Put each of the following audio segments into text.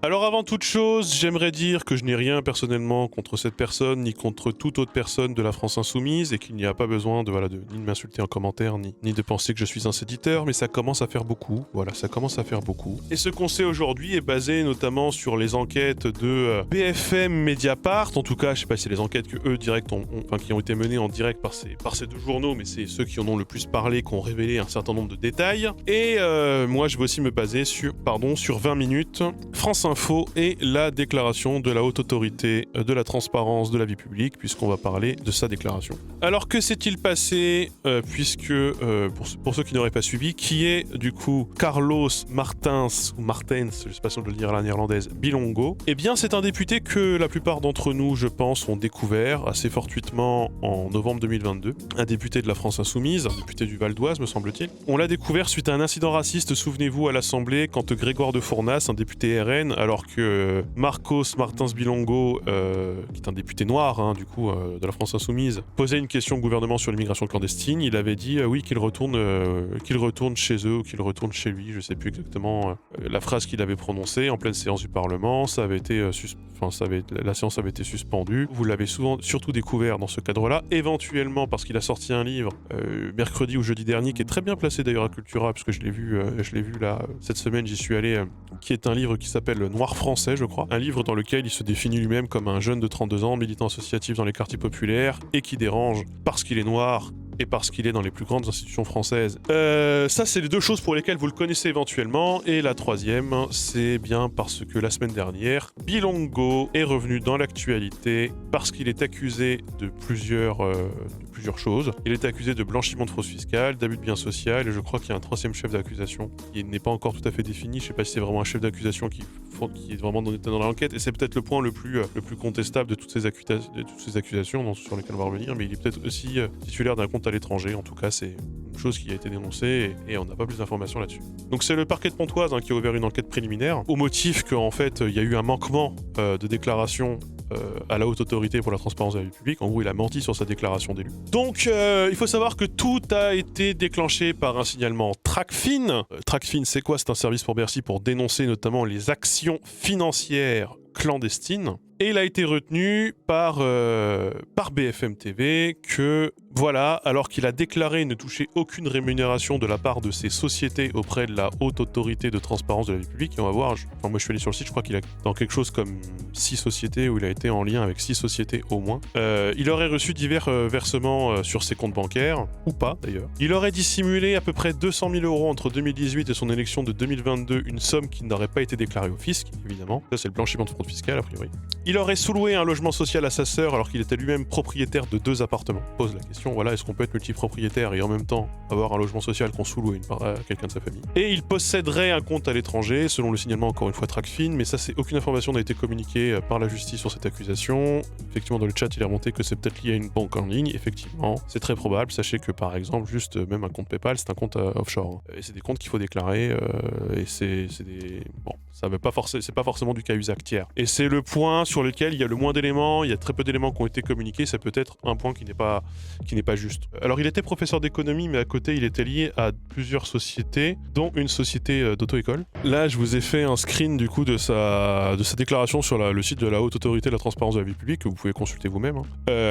Alors avant toute chose, j'aimerais dire que je n'ai rien personnellement contre cette personne, ni contre toute autre personne de la France Insoumise, et qu'il n'y a pas besoin ni de m'insulter en commentaire, ni de penser que je suis un séditeur, mais ça commence à faire beaucoup, voilà, ça commence à faire beaucoup. Et ce qu'on sait aujourd'hui est basé notamment sur les enquêtes de BFM Mediapart, en tout cas, je sais pas si c'est les enquêtes que eux direct qui ont été menées en direct par ces deux journaux, mais c'est ceux qui en ont le plus parlé, qui ont révélé un certain nombre de détails. Et moi, je vais aussi me baser sur 20 minutes, France Info et la déclaration de la Haute Autorité de la Transparence de la Vie Publique, puisqu'on va parler de sa déclaration. Alors que s'est-il passé, pour ceux qui n'auraient pas suivi, qui est du coup Carlos Martens, je sais pas si on doit le dire à la néerlandaise, Bilongo? Eh bien c'est un député que la plupart d'entre nous, je pense, ont découvert assez fortuitement en novembre 2022, un député de la France Insoumise, un député du Val d'Oise me semble-t-il. On l'a découvert suite à un incident raciste, souvenez-vous, à l'Assemblée, quand Grégoire de Fournas, un député RN, alors que Marcos Martins Bilongo, qui est un député noir de la France Insoumise, posait une question au gouvernement sur l'immigration clandestine. Il avait dit oui qu'il retourne chez eux ou qu'il retourne chez lui, je sais plus exactement la phrase qu'il avait prononcée en pleine séance du Parlement. Ça avait été la séance avait été suspendue. Vous l'avez surtout découvert dans ce cadre-là, éventuellement parce qu'il a sorti un livre mercredi ou jeudi dernier qui est très bien placé d'ailleurs à Cultura, puisque je l'ai vu là cette semaine, j'y suis allé, qui est un livre qui s'appelle Noir français, je crois. Un livre dans lequel il se définit lui-même comme un jeune de 32 ans, militant associatif dans les quartiers populaires et qui dérange parce qu'il est noir et parce qu'il est dans les plus grandes institutions françaises. Ça, c'est les deux choses pour lesquelles vous le connaissez éventuellement. Et la troisième, c'est bien parce que la semaine dernière, Bilongo est revenu dans l'actualité parce qu'il est accusé de plusieurs choses. Il est accusé de blanchiment de fraude fiscale, d'abus de biens sociaux, et je crois qu'il y a un troisième chef d'accusation qui n'est pas encore tout à fait défini. Je sais pas si c'est vraiment un chef d'accusation qui est vraiment dans l'enquête, et c'est peut-être le point le plus contestable de toutes ces accusations sur lesquelles on va revenir, mais il est peut-être aussi titulaire d'un compte à l'étranger. En tout cas, c'est une chose qui a été dénoncée et on n'a pas plus d'informations là-dessus. Donc c'est le parquet de Pontoise qui a ouvert une enquête préliminaire au motif qu'en fait il y a eu un manquement de déclaration à la Haute Autorité pour la Transparence de la Vie Publique. En gros, il a menti sur sa déclaration d'élu. Donc, il faut savoir que tout a été déclenché par un signalement Tracfin. Tracfin, c'est quoi? C'est un service pour Bercy pour dénoncer notamment les actions financières clandestines. Et il a été retenu par BFM TV que, voilà, alors qu'il a déclaré ne toucher aucune rémunération de la part de ses sociétés auprès de la Haute Autorité de Transparence de la Vie Publique, et on va voir, moi je suis allé sur le site, je crois qu'il a dans quelque chose comme 6 sociétés, où il a été en lien avec 6 sociétés au moins. Il aurait reçu divers versements sur ses comptes bancaires, ou pas d'ailleurs. Il aurait dissimulé à peu près 200 000 € entre 2018 et son élection de 2022, une somme qui n'aurait pas été déclarée au fisc, évidemment. Ça c'est le blanchiment de fraude fiscale a priori. Il aurait sous-loué un logement social à sa sœur alors qu'il était lui-même propriétaire de 2 appartements. Pose la question, voilà, est-ce qu'on peut être multipropriétaire et en même temps avoir un logement social qu'on sous-loue à quelqu'un de sa famille? Et il posséderait un compte à l'étranger, selon le signalement encore une fois Tracfin, mais ça c'est aucune information n'a été communiquée par la justice sur cette accusation. Effectivement dans le chat il est remonté que c'est peut-être lié à une banque en ligne, effectivement, c'est très probable. Sachez que par exemple, juste même un compte PayPal, c'est un compte offshore. Et c'est des comptes qu'il faut déclarer, et c'est des... Bon, c'est pas forcément du cas usage tiers. Et c'est le point sur lequel il y a le moins d'éléments, il y a très peu d'éléments qui ont été communiqués, ça peut être un point qui n'est pas juste. Alors il était professeur d'économie, mais à côté il était lié à plusieurs sociétés, dont une société d'auto-école. Là je vous ai fait un screen du coup de sa déclaration sur le site de la Haute Autorité de la Transparence de la Vie Publique, que vous pouvez consulter vous-même.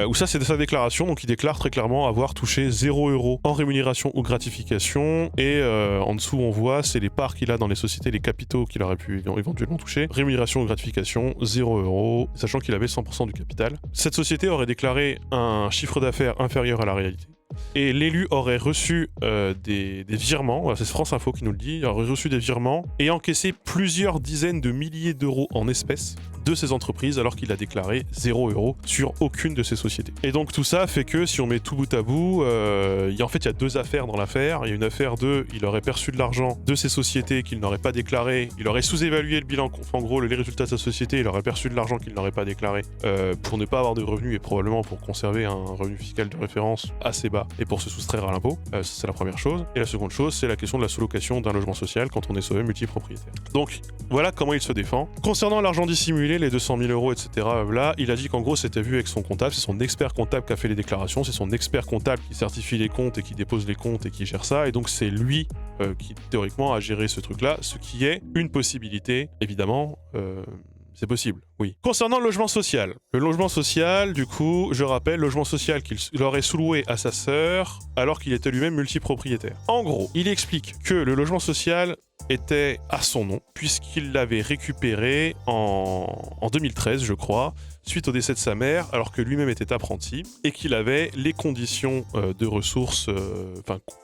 Où ça c'est de sa déclaration, donc il déclare très clairement avoir touché 0 € en rémunération ou gratification, et en dessous on voit c'est les parts qu'il a dans les sociétés, les capitaux qu'il aurait pu éventuellement toucher. Rémunération ou gratification, 0 €, sachant qu'il avait 100% du capital. Cette société aurait déclaré un chiffre d'affaires inférieur à la réalité. Et l'élu aurait reçu des virements, c'est France Info qui nous le dit, il aurait reçu des virements et encaissé plusieurs dizaines de milliers d'euros en espèces de ces entreprises alors qu'il a déclaré 0 € sur aucune de ces sociétés. Et donc tout ça fait que si on met tout bout à bout, il y a 2 affaires dans l'affaire. Il y a une affaire de, il aurait perçu de l'argent de ces sociétés qu'il n'aurait pas déclaré, il aurait sous-évalué le bilan, en gros les résultats de sa société, il aurait perçu de l'argent qu'il n'aurait pas déclaré pour ne pas avoir de revenus et probablement pour conserver un revenu fiscal de référence assez bas voilà, et pour se soustraire à l'impôt. Ça, c'est la première chose. Et la seconde chose, c'est la question de la sous-location d'un logement social quand on est sauvé multipropriétaire. Donc, voilà comment il se défend. Concernant l'argent dissimulé, les 200 000 euros, etc., là, il a dit qu'en gros, c'était vu avec son comptable. C'est son expert comptable qui a fait les déclarations. C'est son expert comptable qui certifie les comptes et qui dépose les comptes et qui gère ça. Et donc, c'est lui qui, théoriquement, a géré ce truc-là, ce qui est une possibilité, évidemment. C'est possible, oui. Concernant le logement social. Le logement social, du coup, je rappelle, logement social qu'il aurait sous-loué à sa sœur alors qu'il était lui-même multipropriétaire. En gros, il explique que le logement social était à son nom, puisqu'il l'avait récupéré en 2013, je crois, suite au décès de sa mère, alors que lui-même était apprenti, et qu'il avait les conditions de ressources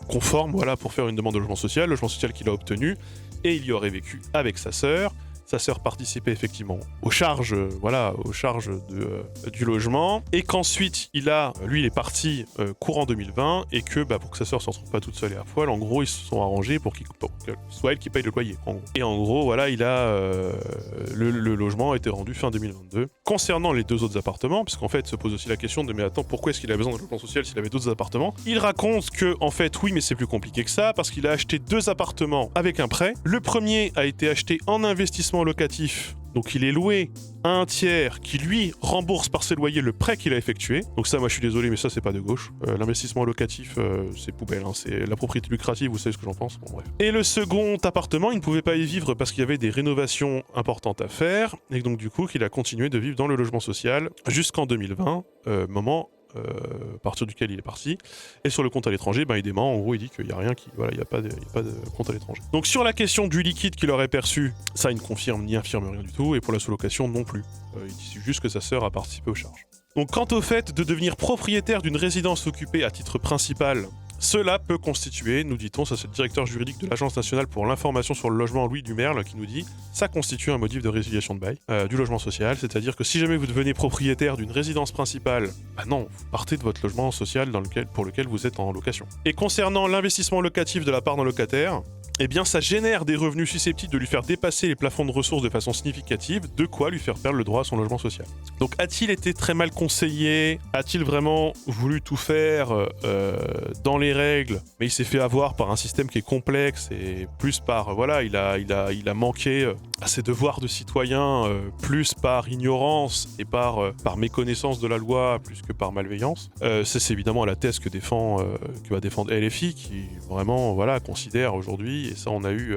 conformes, voilà, pour faire une demande de logement social qu'il a obtenu, et il y aurait vécu avec sa sœur. Sa sœur participait effectivement aux charges, du logement, et qu'ensuite il est parti courant 2020, et que pour que sa sœur ne se retrouve pas toute seule et à poil, en gros ils se sont arrangés pour que soit elle qui paye le loyer, en gros. Et en gros, voilà, le logement a été rendu fin 2022. Concernant les 2 autres appartements, puisqu'en fait se pose aussi la question de mais attends, pourquoi est-ce qu'il a besoin d'un logement social s'il avait d'autres appartements? Il raconte que en fait oui, mais c'est plus compliqué que ça, parce qu'il a acheté 2 appartements avec un prêt. Le premier a été acheté en investissement locatif, donc il est loué à un tiers qui lui rembourse par ses loyers le prêt qu'il a effectué. Donc ça, moi je suis désolé, mais ça c'est pas de gauche. L'investissement locatif, c'est poubelle, hein. C'est la propriété lucrative, vous savez ce que j'en pense. Bon, bref. Et le second appartement, il ne pouvait pas y vivre parce qu'il y avait des rénovations importantes à faire, et donc du coup qu'il a continué de vivre dans le logement social jusqu'en 2020, moment à partir duquel il est parti. Et sur le compte à l'étranger, il dément, en gros il dit qu'il n'y a rien il n'y a pas de compte à l'étranger. Donc sur la question du liquide qu'il aurait perçu, ça il ne confirme ni infirme rien du tout, et pour la sous-location non plus. Il dit juste que sa sœur a participé aux charges. Donc quant au fait de devenir propriétaire d'une résidence occupée à titre principal, cela peut constituer, nous dit-on, ça c'est le directeur juridique de l'Agence nationale pour l'information sur le logement, Louis Dumerle, qui nous dit ça constitue un motif de résiliation de bail du logement social, c'est-à-dire que si jamais vous devenez propriétaire d'une résidence principale, non, vous partez de votre logement social pour lequel vous êtes en location. Et concernant l'investissement locatif de la part d'un locataire, eh bien ça génère des revenus susceptibles de lui faire dépasser les plafonds de ressources de façon significative, de quoi lui faire perdre le droit à son logement social. Donc a-t-il été très mal conseillé? A-t-il vraiment voulu tout faire dans les règles? Mais il s'est fait avoir par un système qui est complexe et plus par, voilà, il a manqué à ses devoirs de citoyen, plus par ignorance et par méconnaissance de la loi, plus que par malveillance. C'est évidemment la thèse que va défendre LFI, qui vraiment, voilà, considère aujourd'hui, et ça on a eu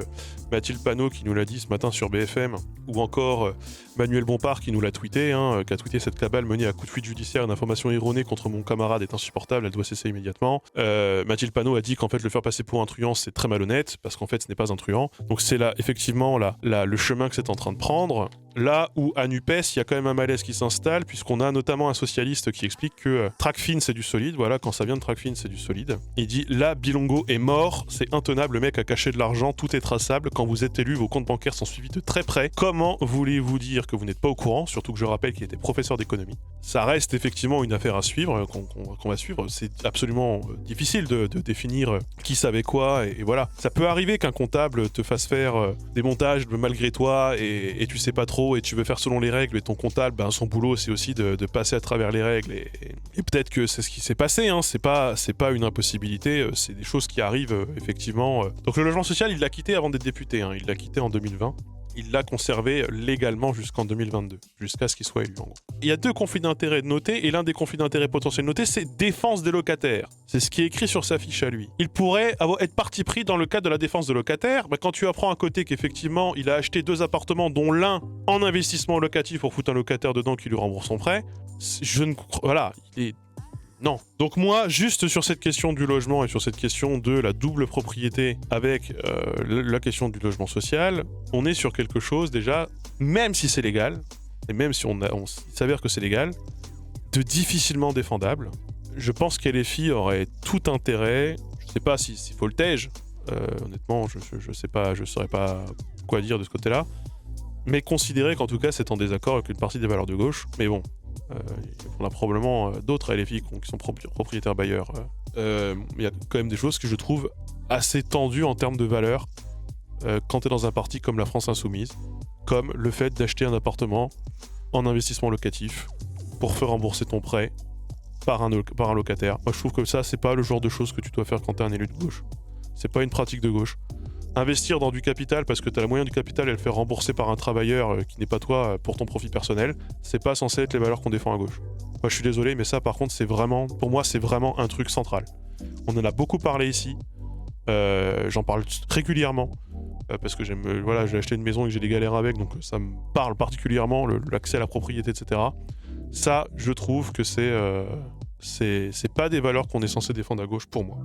Mathilde Panot qui nous l'a dit ce matin sur BFM, ou encore Manuel Bompard qui nous l'a tweeté, qui a tweeté cette cabale menée à coup de fuite judiciaire, une information erronée contre mon camarade est insupportable, elle doit cesser immédiatement. Mathilde Panot a dit qu'en fait le faire passer pour un truand c'est très malhonnête, parce qu'en fait ce n'est pas un truand. Donc c'est là effectivement le chemin que c'est en train de prendre. Là où à NUPES, il y a quand même un malaise qui s'installe, puisqu'on a notamment un socialiste qui explique que Tracfin c'est du solide, voilà, quand ça vient de Tracfin c'est du solide. Il dit là, Bilongo est mort, c'est intenable, le mec a caché de l'argent, tout est traçable, quand vous êtes élu, vos comptes bancaires sont suivis de très près. Comment voulez-vous dire que vous n'êtes pas au courant, surtout que je rappelle qu'il était professeur d'économie? Ça reste effectivement une affaire à suivre, qu'on va suivre, c'est absolument difficile de définir qui savait quoi, et voilà. Ça peut arriver qu'un comptable te fasse faire des montages malgré toi, et tu sais pas trop, et tu veux faire selon les règles, et ton comptable, son boulot c'est aussi de passer à travers les règles, et peut-être que c'est ce qui s'est passé, c'est pas une impossibilité, c'est des choses qui arrivent effectivement. Donc le logement social, il l'a quitté avant d'être député, il l'a quitté en 2020. Il l'a conservé légalement jusqu'en 2022, jusqu'à ce qu'il soit élu en gros. Il y a 2 conflits d'intérêts notés, et l'un des conflits d'intérêts potentiels notés, c'est défense des locataires. C'est ce qui est écrit sur sa fiche à lui. Il pourrait être parti pris dans le cadre de la défense de locataires, quand tu apprends à côté qu'effectivement il a acheté 2 appartements, dont l'un en investissement locatif pour foutre un locataire dedans qui lui rembourse son prêt, non. Donc moi, juste sur cette question du logement et sur cette question de la double propriété avec la question du logement social, on est sur quelque chose déjà, même si c'est légal, et même si il s'avère que c'est légal, de difficilement défendable. Je pense qu'LFI aurait tout intérêt, je sais pas s'il faut le tège, honnêtement, je sais pas, je saurais pas quoi dire de ce côté-là, mais considérer qu'en tout cas c'est en désaccord avec une partie des valeurs de gauche, mais bon. On a probablement d'autres LFI qui sont propriétaires bailleurs. Il y a quand même des choses que je trouve assez tendues en termes de valeur quand tu es dans un parti comme la France Insoumise, comme le fait d'acheter un appartement en investissement locatif pour faire rembourser ton prêt par un locataire. Moi je trouve que ça c'est pas le genre de choses que tu dois faire quand t'es un élu de gauche. C'est pas une pratique de gauche. Investir dans du capital parce que t'as le moyen du capital et le faire rembourser par un travailleur qui n'est pas toi pour ton profit personnel, c'est pas censé être les valeurs qu'on défend à gauche. Moi je suis désolé mais ça par contre c'est vraiment, pour moi c'est vraiment un truc central. On en a beaucoup parlé ici, j'en parle régulièrement. Parce que voilà, j'ai acheté une maison et que j'ai des galères avec, donc ça me parle particulièrement, l'accès à la propriété, etc. Ça, je trouve que c'est pas des valeurs qu'on est censé défendre à gauche pour moi.